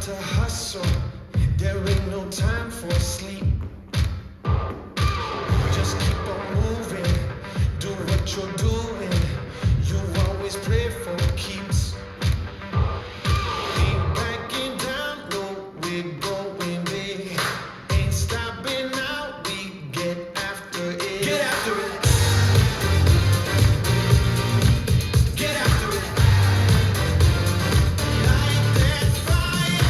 to hustle, there ain't no time for sleep. Just keep on moving, do what you're doing. You always play for keeps. Ain't backing down, no, we're going big. Ain't stopping now, we get after it. Get after it. Get after it. Light that fire.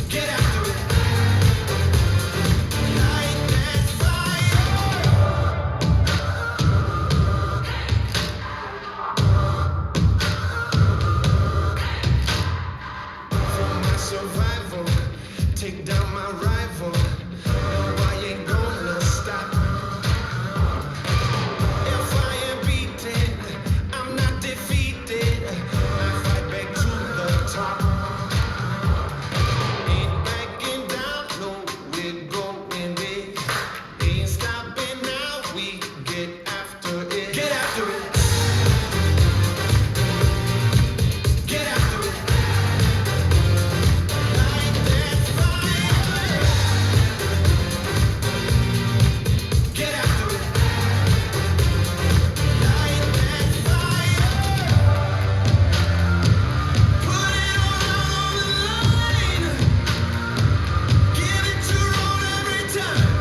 Get after it. Light that fire. For my survival, take down my rival. No, I ain't gonna stop. If I am beaten, I'm not defeated. I fight back to the top. Ain't backing down, no, we're going big. Ain't stopping now, we get after it. Get after it. Get after it. Light that fire. Get after it. Light that fire. Put it all on the line. Give it your all every time.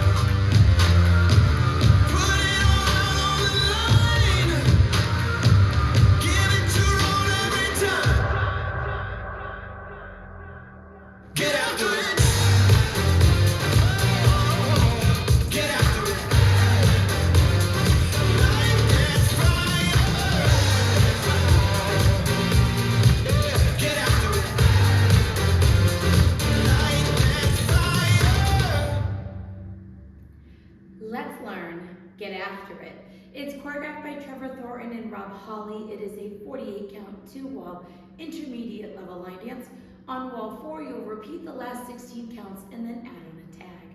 Put it all on the line. Give it your all every time. Get after it. Get after it. Light that fire. Get after it. Light that fire. Let's learn, get after it. It's choreographed by Trevor Thornton and Rob Holley. It is a 48 count, 2-wall, intermediate level line dance. On wall 4, you'll repeat the last 16 counts and then add on a tag.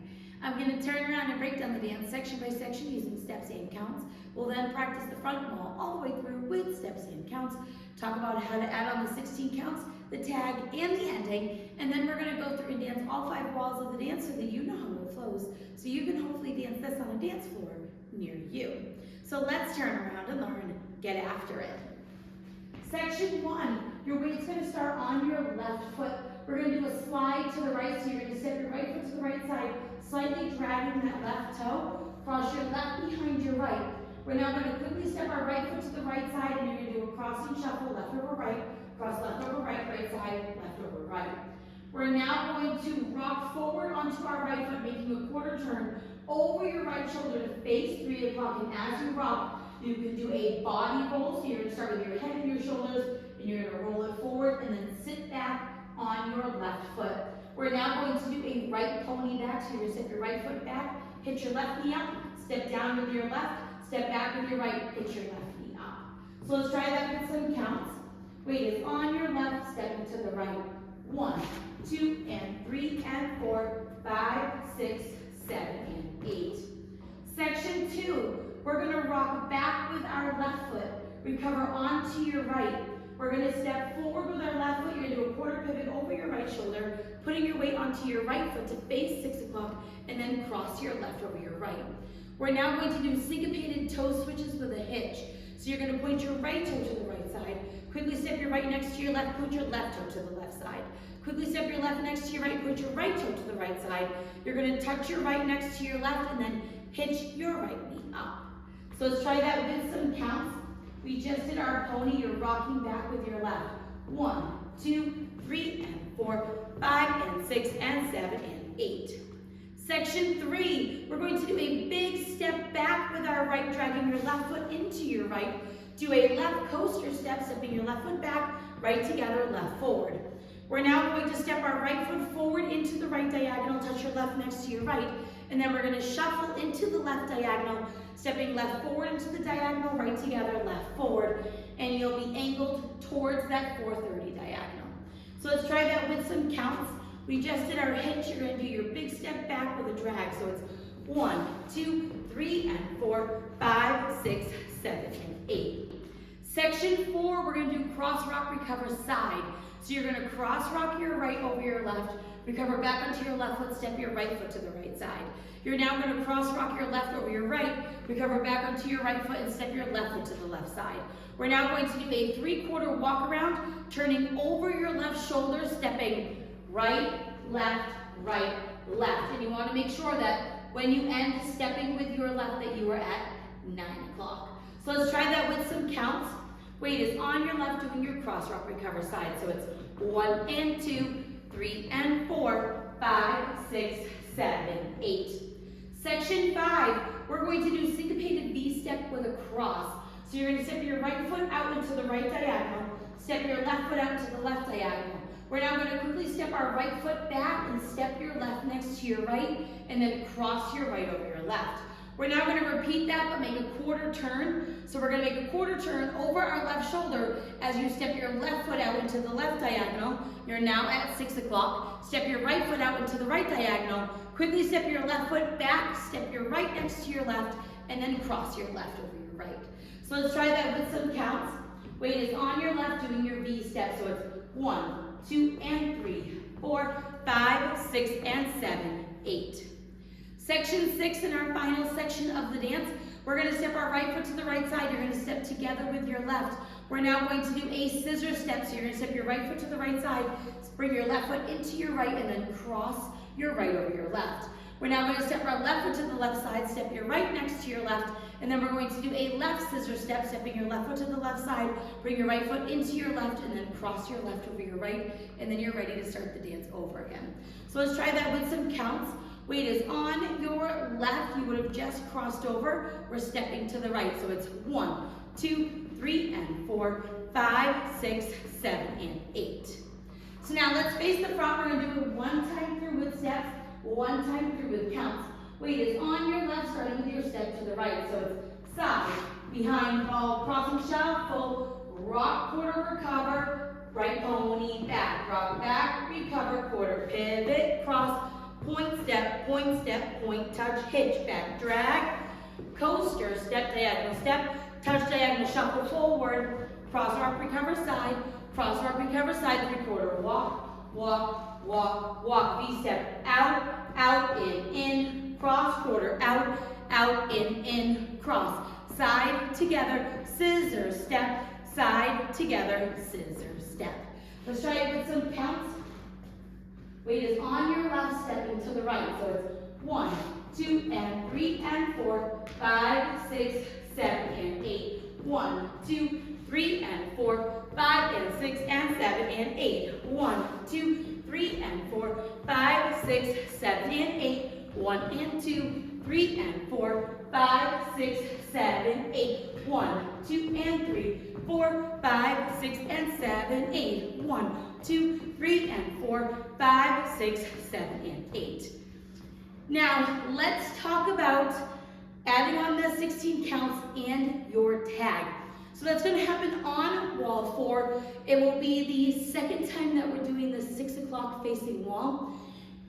I'm going to turn around and break down the dance section by section using steps and counts. We'll then practice the front wall all the way through with steps and counts, talk about how to add on the 16 counts, the tag, and the ending, and then we're going to go through and dance all 5 walls of the dance so that you know how it flows, so you can hopefully dance this on a dance floor near you. So let's turn around and learn, get after it. Section 1, your weight's going to start on your left foot. We're going to do a slide to the right, so you're going to step your right foot to the right side, slightly dragging that left toe, cross your left behind your right. We're now going to quickly step our right foot to the right side, and you're going to do a crossing shuffle, left over right, cross left over right, right side, left over right. We're now going to rock forward onto our right foot, making a quarter turn over your right shoulder to face 3 o'clock, and as you rock, you can do a body roll, so you're going to start with your head and your shoulders, and you're going to roll it forward, and then sit back on your left foot. We're now going to do a right pony back, so you're going to step your right foot back, hit your left knee up, step down with your left, step back with your right, hit your left knee up. So let's try that with some counts. Weight is on your left, stepping to the right. 1, 2, and 3, and 4, 5, 6, 7, and 8. Section 2, we're going to rock back with our left foot, recover onto your right. We're going to step forward with our left foot. You're going to do a quarter pivot over your right shoulder, putting your weight onto your right foot to face 6 o'clock, and then cross your left over your right. We're now going to do syncopated toe switches with a hitch. So you're going to point your right toe to the right side, quickly step your right next to your left, put your left toe to the left side. Quickly step your left next to your right, put your right toe to the right side. You're going to touch your right next to your left, and then hitch your right knee up. So let's try that with some counts. We just did our pony. You're rocking back with your left. 1, 2, 3, and 4, 5, and 6, and 7, and 8. Section 3, we're going to do a big step back with our right, dragging your left foot into your right. Do a left coaster step, stepping your left foot back, right together, left forward. We're now going to step our right foot forward into the right diagonal, touch your left next to your right, and then we're going to shuffle into the left diagonal, stepping left forward into the diagonal, right together, left forward, and you'll be angled towards that 430 diagonal. So let's try that with some counts. We just did our hitch. You're going to do your big step back with a drag. So it's 1, 2, 3, and 4, 5, 6, 7, and 8. Section 4, we're going to do cross rock, recover side. So you're going to cross rock your right over your left, recover back onto your left foot, step your right foot to the right side. You're now going to cross rock your left over your right, recover back onto your right foot and step your left foot to the left side. We're now going to do a 3/4 walk around, turning over your left shoulder, stepping right, left, right, left. And you want to make sure that when you end stepping with your left that you are at 9 o'clock. So let's try that with some counts. Weight is on your left doing your cross rock recover side. So it's 1 and 2, 3 and 4, 5, 6, 7, 8. Section 5, we're going to do syncopated V step with a cross. So you're going to step your right foot out into the right diagonal, step your left foot out into the left diagonal. We're now going to quickly step our right foot back and step your left next to your right, and then cross your right over your left. We're now going to repeat that, but make a quarter turn. So we're going to make a quarter turn over our left shoulder as you step your left foot out into the left diagonal. You're now at 6 o'clock. Step your right foot out into the right diagonal. Quickly step your left foot back, step your right next to your left, and then cross your left over your right. So let's try that with some counts. Weight is on your left doing your V step. So it's 1, 2 and 3, 4, 5, 6 and 7, 8. Section 6 in our final section of the dance, we're going to step our right foot to the right side. You're going to step together with your left. We're now going to do a scissor step. So you're going to step your right foot to the right side, bring your left foot into your right, and then cross your right over your left. We're now going to step our left foot to the left side, step your right next to your left, and then we're going to do a left scissor step, stepping your left foot to the left side, bring your right foot into your left, and then cross your left over your right, and then you're ready to start the dance over again. So let's try that with some counts. Weight is on your left. You would have just crossed over. We're stepping to the right. So it's 1, 2, 3, and 4, 5, 6, 7, and 8. So now let's face the front. We're going to do it one time through with steps, one time through with counts. Weight is on your left, starting with your step to the right. So it's side, behind, ball, crossing, shuffle, rock, quarter, recover, right pony, back, rock, back, recover, quarter, pivot, cross, point, step, point, touch, hitch, back, drag, coaster, step, diagonal, step, touch, diagonal, shuffle forward, cross arc, recover side, 3/4, walk, walk, walk, walk, V step, out, in, cross, quarter, out, in, cross, side, together, scissor, step, side, together, scissor, step. Let's try it with some counts. Weight is on your left, stepping to the right. So it's 1, 2, and 3, and 4, 5, 6, 7, and 8. 1, 2, 3, and 4, 5, and 6, and 7, and 8. 1, 2, 3, and 4, 5, 6, 7, and 8. 1 and 2, 3, and 4, 5, 6, 7, 8. 1, 2, and 3, 4, 5, 6, and 7, 8. 1, 2, 3, and 4, 5, 6, 7, and 8. Now, let's talk about adding on the 16 counts and your tag. So that's going to happen on wall 4. It will be the second time that we're doing the 6 o'clock facing wall.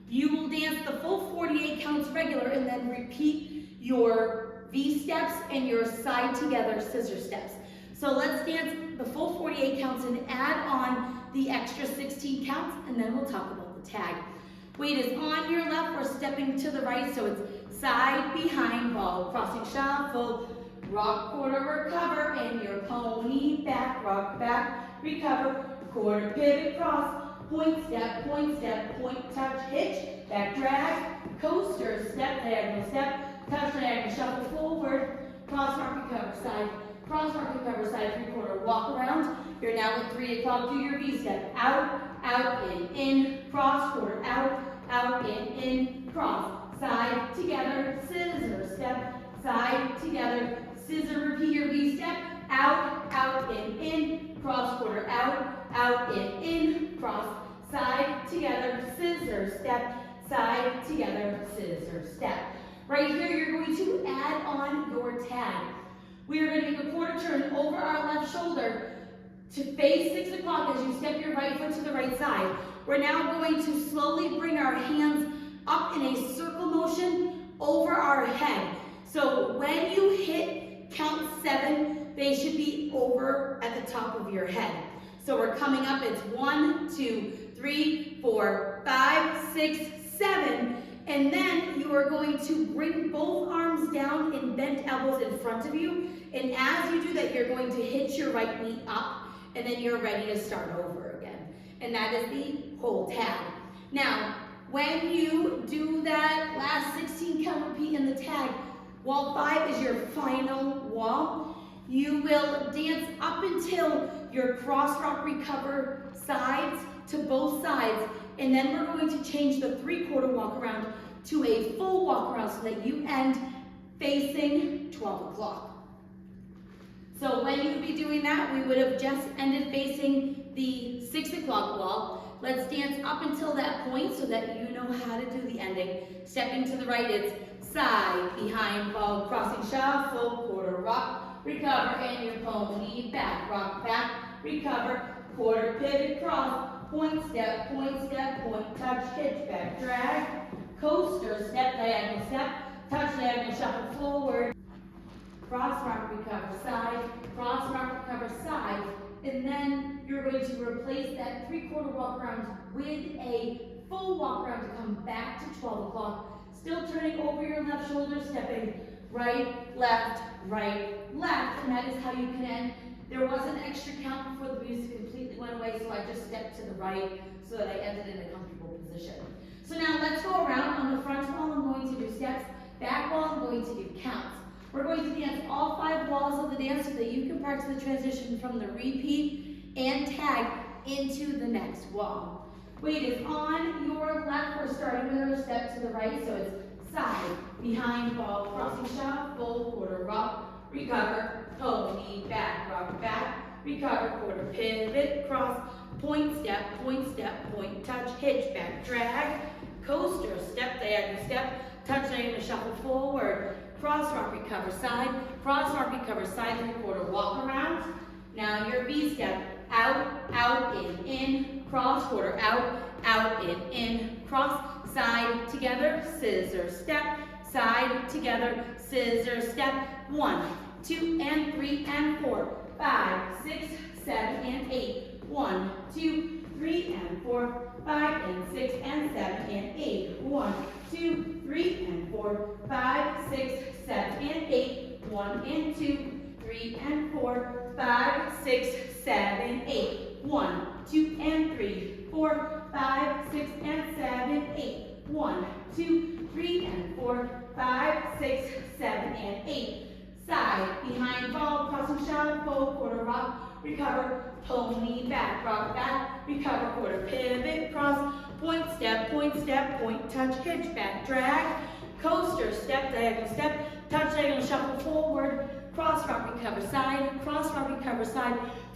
You will dance the full 48 counts regular and then repeat your V steps and your side together scissor steps. So let's dance the full 48 counts and add on the extra 16 counts, and then we'll talk about the tag. Weight is on your left. We're stepping to the right, so it's side, behind, ball, crossing, shuffle, rock, quarter, recover, and your pony, back, rock, back, recover, quarter, pivot, cross, point, step, point, touch, hitch, back, drag, coaster, step, diagonal, step, touch, diagonal, shuffle forward, cross, rock, recover, side, cross, rock, recover, side, 3/4, walk around. You're now at 3 o'clock, do your V step, out, in, cross, quarter, out, in, cross, side, together, scissor, step, side, together, scissor, repeat your V step, out, in, cross, quarter, out, in, cross, side, together, scissor, step, side, together, scissor, step. Right here, you're going to add on your tag. We are going to make a quarter turn over our left shoulder to face 6 o'clock as you step your right foot to the right side. We're now going to slowly bring our hands up in a circle motion over our head. So when you hit count 7, they should be over at the top of your head. So we're coming up, it's 1, 2, 3, 4, 5, 6, 7, and then you are going to bring both arms down and bent elbows in front of you, and as you do that, you're going to hitch your right knee up, and then you're ready to start over again. And that is the whole tag. Now, when you do that last 16 count repeat in the tag, wall 5 is your final wall. You will dance up until your cross rock recover sides to both sides, and then we're going to change the 3/4 walk around to a full walk around so that you end facing 12 o'clock. So when you would be doing that, we would have just ended facing the 6 o'clock wall. Let's dance up until that point so that you know how to do the ending. Stepping to the right, it's side, behind, ball, crossing, shuffle, quarter, rock, recover, and your pony, back, rock, back, recover, quarter, pivot, cross, point, step, point, touch, hitch, back, drag, coaster, step, diagonal step, touch, diagonal, shuffle, forward, cross, rock, recover, side, cross, rock, recover, side, and then you're going to replace that 3/4 walk around with a full walk around to come back to 12 o'clock, still turning over your left shoulder, stepping right, left, and that is how you can end. There was an extra count before the music completely went away, so I just stepped to the right so that I ended in a comfortable position. So now let's go around. On the front wall, I'm going to do steps. Back wall, I'm going to do counts. We're going to dance all 5 walls of the dance so that you can practice the transition from the repeat and tag into the next wall. Weight is on your left. We're starting with our step to the right, so it's side, behind, ball, crossing, shuffle, quarter, rock, recover, pony, back, rock, back, recover, quarter, pivot, cross, point, step, point, touch, hitch, back, drag, coaster, step, diagonal step, touch, diagonal, shuffle, forward, cross, rock, recover, side, cross, rock, recover, side, 3/4 walk around. Now your V step, out, in, cross, quarter, out, in, cross, side, together, scissor, step, side, together, scissor, step, 1, 2, and 3, and 4, 5, 6, 7, and 8, 1, 2, 3, and 4, 5, and 6, and 7, and 8, 1, 2, 3, and 4, 5, 6, 7, and 8, 1, and 2, 3, and 4, 5, 6, 7, 8, 1, 2, and 3, 4, 5, 6, and 7, 8, 1, 2, 3, and 4, 5, 6, 7, and 8. Side, behind, ball, crossing, shuffle, quarter, rock, recover, pony, back, rock, back, recover, quarter, pivot, cross, point, step, point, touch, hitch, back, drag, coaster, step, diagonal step, touch, diagonal, shuffle, forward, cross, rock, recover, side,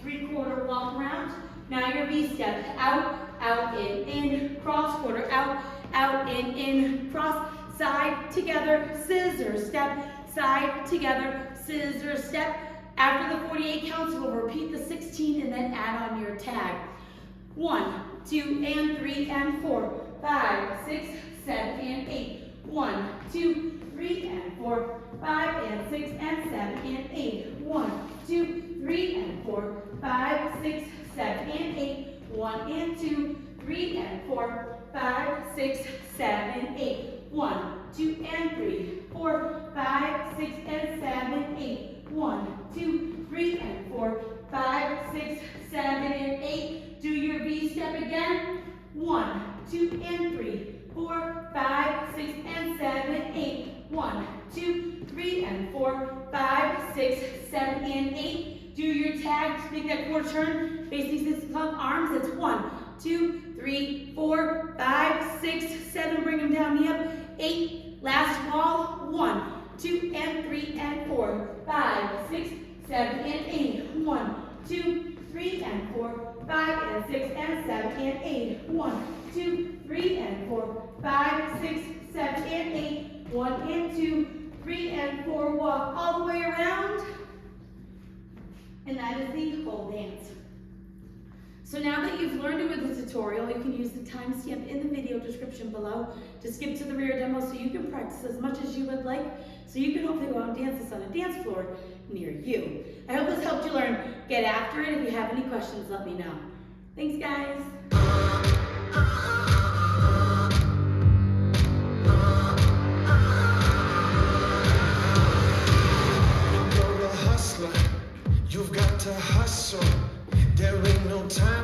3/4 walk around. Now your V step, out, in, cross, quarter, out, in, cross, side, together, scissor, step, side, together, scissor, step. After the 48 counts, we'll repeat the 16 and then add on your tag. 1, 2, and 3, and 4, 5, 6, 7, and 8. 1, 2, 3, and 4, 5, and 6, and 7, and 8. 1, 2, 3, and 4, 5, 6, 7, and 8. 1, and 2, 3, and 4, 5, 6, 7, 8. 1, 2, and 3, 4, 5, 6, and 7, 8. 1, 2, 3, and 4, 5, 6, 7, and 8. Do your V step again. 1, 2, and 3, 4, 5, 6, and 7, 8. 1, 2, 3, and 4, 5, 6, 7, and 8. Do your tags. Make that quarter turn. Facing 6 o'clock. Arms. It's 1, 2, 3, 4, 5, 6, 7. Bring them down. Knee up. 8. Last wall. 1, 2, and 3, and 4, 5, 6, 7, and 8. 1, 2, 3, and 4, 5, and 6, and 7, and 8. 1, 2, 3, and 4, 5, 6, 7, and 8. 1, and 2, 3, and 4. Walk all the way around. And that is the whole dance. So now that you've learned it with the tutorial, you can use the timestamp in the video description below to skip to the rear demo so you can practice as much as you would like, so you can hopefully go out and dance this on a dance floor near you. I hope this helped you learn Get After It. If you have any questions, let me know. Thanks, guys. You're a hustler, you've got to hustle. There ain't no time